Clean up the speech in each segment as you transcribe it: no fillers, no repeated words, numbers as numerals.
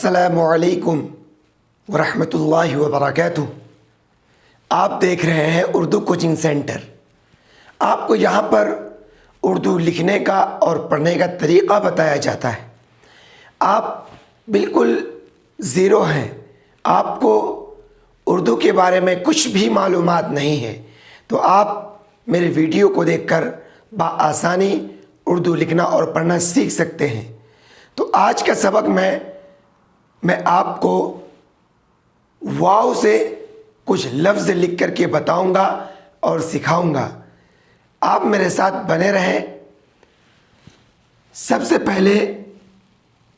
अस्सलामुअलैकुम वरहमतुल्लाहि वबरकातुहू। आप देख रहे हैं उर्दू कोचिंग सेंटर। आपको यहाँ पर उर्दू लिखने का और पढ़ने का तरीक़ा बताया जाता है। आप बिल्कुल ज़ीरो हैं, आपको उर्दू के बारे में कुछ भी मालूमात नहीं है, तो आप मेरे वीडियो को देखकर बआसानी उर्दू लिखना और पढ़ना सीख सकते हैं। तो आज का सबक मैं आपको वाव से कुछ लफ्ज़ लिख कर के बताऊंगा और सिखाऊंगा। आप मेरे साथ बने रहें। सबसे पहले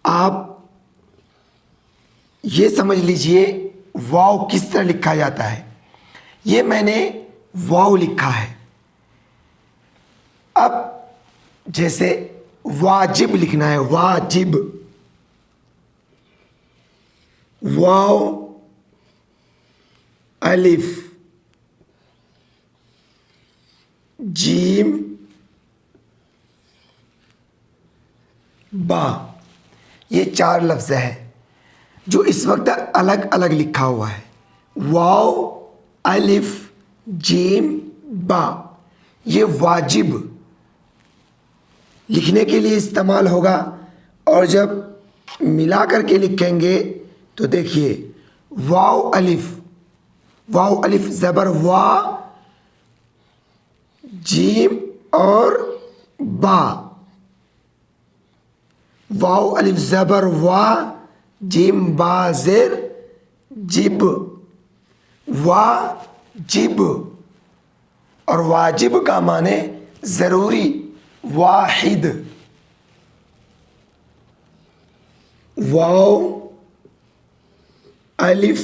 आप ये समझ लीजिए वाव किस तरह लिखा जाता है। ये मैंने वाव लिखा है। अब जैसे वाजिब लिखना है, वाजिब, वाव अलिफ जीम बा, ये चार लफ्ज़ है जो इस वक्त अलग अलग लिखा हुआ है। वाव अलिफ जीम बा, ये वाजिब लिखने के लिए इस्तेमाल होगा। और जब मिला करके लिखेंगे तो देखिए वाव अलिफ ज़बर वा, जीम और बा, वाव अलिफ ज़बर वा, जीम बा ज़ेर जिब, वाजिब। और वाजिब का माने ज़रूरी, वाहिद। वाव अलिफ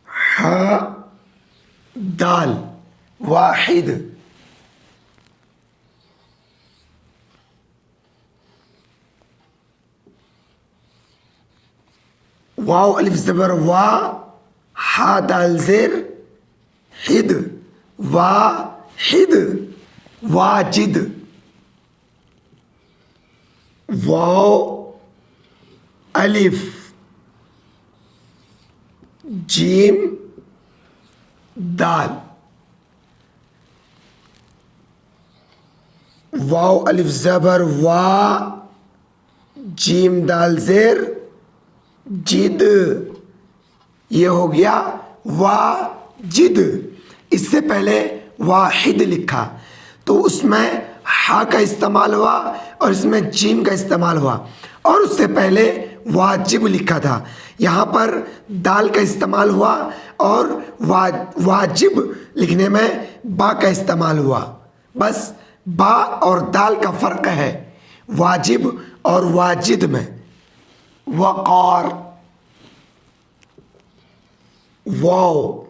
हा दाल, वाहिद। वाव अलिफ ज़बर वा, हा दाल ज़ेर हिद, वाहिद, वाजिद। वाव अलिफ जीम दाल, वाव अलिफ ज़बर वा, जीम दाल ज़ेर जिद, ये हो गया वाजिद। इससे पहले वाहिद लिखा तो उसमें हा का इस्तेमाल हुआ और इसमें जीम का इस्तेमाल हुआ, और उससे पहले वाजिब लिखा था, यहाँ पर दाल का इस्तेमाल हुआ और वाजिब लिखने में बा का इस्तेमाल हुआ। बस बा और दाल का फ़र्क है वाजिब और वाजिद में। वक़ार, वाव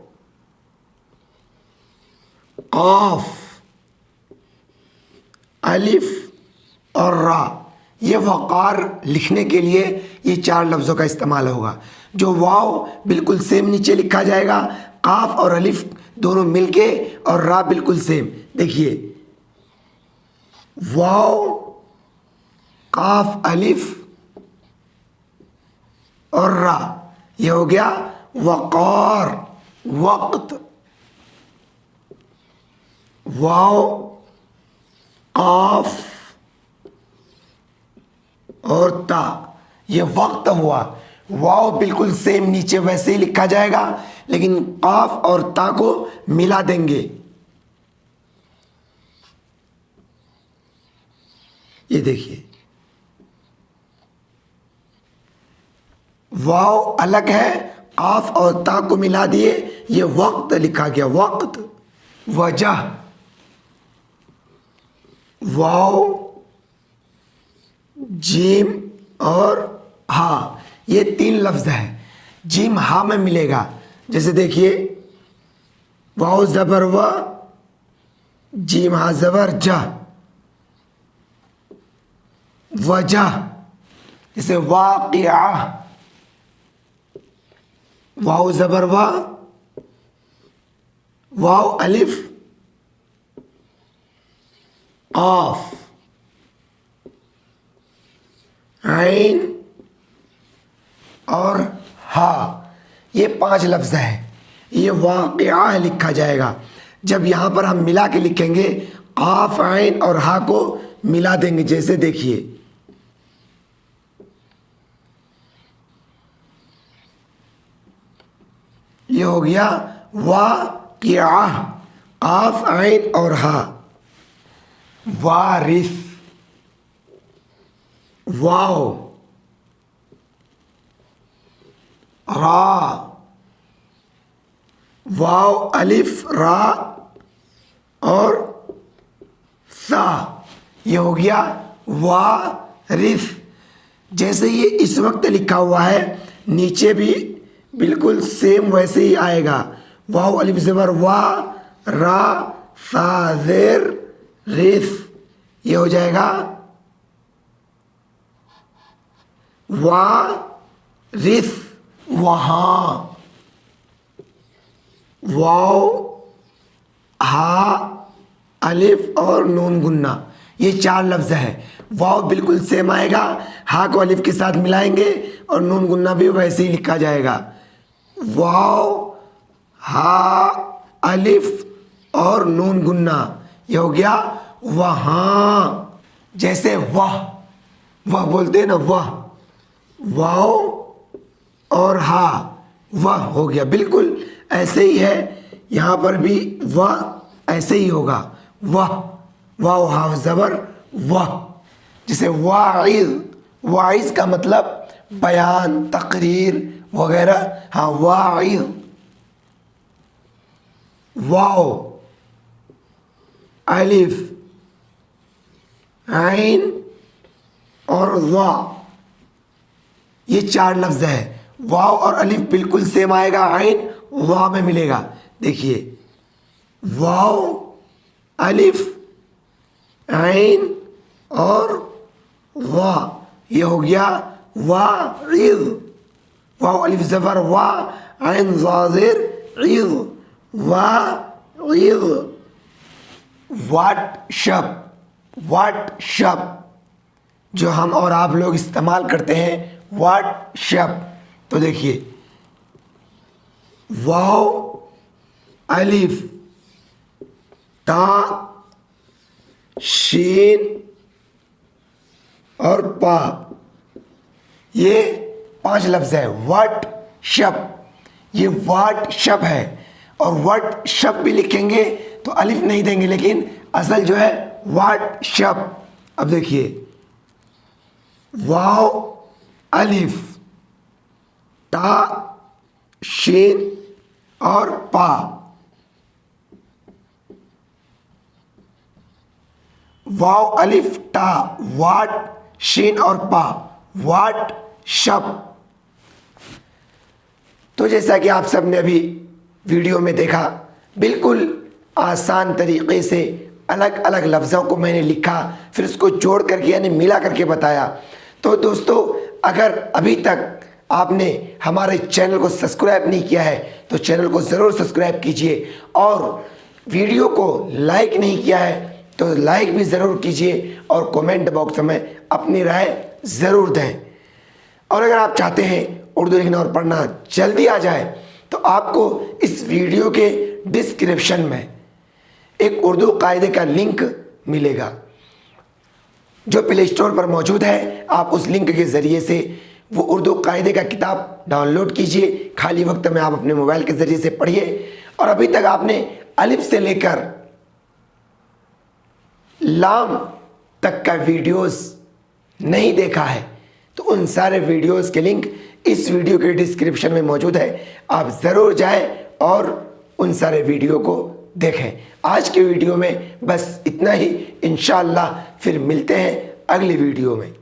क़ाफ अलिफ और रा, ये वक़ार लिखने के लिए ये चार लफ्ज़ों का इस्तेमाल होगा। जो वाव बिल्कुल सेम नीचे लिखा जाएगा, काफ और अलिफ दोनों मिलके, और रा बिल्कुल सेम। देखिए वाव काफ अलिफ और रा, ये हो गया वक़ार, वक्त। वाव काफ और ता, ये वक्त हुआ। वाव बिल्कुल सेम नीचे वैसे ही लिखा जाएगा, लेकिन काफ और ता को मिला देंगे। ये देखिए वाव अलग है, काफ और ता को मिला दिए, ये वक्त लिखा गया, वक्त। वजह, वाव जीम और हा, ये तीन लफ्ज़ है, जीम हा में मिलेगा। जैसे देखिए वाव ज़बर व, जीम हा ज़बर जा, वजह। जैसे वाक़िया, वाव ज़बर व, वाव अलिफ क़ाफ, आइन और हा, ये 5 लफ्ज़ है। ये वाक़िआ लिखा जाएगा। जब यहाँ पर हम मिला के लिखेंगे, काफ ऐन और हा को मिला देंगे, जैसे देखिए ये हो गया वाक़िआ, काफ ऐन और हा। वारिस, वाव, रा, वाव अलिफ रा और सा, ये हो गया वारिस। जैसे ये इस वक्त लिखा हुआ है, नीचे भी बिल्कुल सेम वैसे ही आएगा। वाव अलिफ ज़बर वा, रा, सा ज़ेर रिस, ये हो जाएगा वारिस। वहाँ, वाव, हा, अलिफ और नून गुन्ना, ये 4 लफ्ज़ है। वाव बिल्कुल सेम आएगा, हा को अलिफ के साथ मिलाएंगे और नून गुन्ना भी वैसे ही लिखा जाएगा। वाव, हा, अलिफ और नून गुन्ना, ये हो गया वहाँ। जैसे वाह, वह बोलते हैं ना, वाह, वाव और हा, वह हो गया। बिल्कुल ऐसे ही है, यहाँ पर भी वह ऐसे ही होगा। वह, वाव हा ज़बर वह। जैसे वाइज़, वाइज़ का मतलब बयान, तकरीर वगैरह। हाँ, वाइज़। वाव, अलिफ, ऐन और वा, ये 4 लफ्ज़ है। वाव और अलिफ बिल्कुल सेम आएगा, ऐन वा में मिलेगा। देखिए वाव, अलिफ, ऐन और वा, ये हो गया वाइज़। वाव अलिफ ज़बर वा, ऐन ज़ाज़िर इज़, वाइज़। व्हाट्सएप, व्हाट्सएप जो हम और आप लोग इस्तेमाल करते हैं, व्हाट्सएप। तो देखिए वाव, अलिफ, ता, शीन और पा, ये 5 लफ्ज़ है। व्हाट्सएप, ये व्हाट्सएप है। और व्हाट्सएप भी लिखेंगे तो अलिफ नहीं देंगे, लेकिन असल जो है व्हाट्सएप। अब देखिए वाव, अलिफ, ता, शीन और पा, वाव अलिफ टा, वाट, शीन और पा, वाट शप। तो जैसा कि आप सब ने अभी वीडियो में देखा, बिल्कुल आसान तरीके से अलग अलग लफ्ज़ों को मैंने लिखा, फिर उसको जोड़ करके यानी मिला करके बताया। तो दोस्तों, अगर अभी तक आपने हमारे चैनल को सब्सक्राइब नहीं किया है तो चैनल को ज़रूर सब्सक्राइब कीजिए, और वीडियो को लाइक नहीं किया है तो लाइक भी ज़रूर कीजिए, और कमेंट बॉक्स में अपनी राय ज़रूर दें। और अगर आप चाहते हैं उर्दू लिखना और पढ़ना जल्दी आ जाए तो आपको इस वीडियो के डिस्क्रिप्शन में एक उर्दू कायदे का लिंक मिलेगा जो प्ले स्टोर पर मौजूद है। आप उस लिंक के ज़रिए से वो उर्दू कायदे का किताब डाउनलोड कीजिए। खाली वक्त में आप अपने मोबाइल के ज़रिए से पढ़िए। और अभी तक आपने अलिफ से लेकर लाम तक का वीडियोस नहीं देखा है तो उन सारे वीडियोस के लिंक इस वीडियो के डिस्क्रिप्शन में मौजूद है। आप ज़रूर जाएं और उन सारे वीडियो को देखें। आज के वीडियो में बस इतना ही। इंशाअल्लाह फिर मिलते हैं अगली वीडियो में।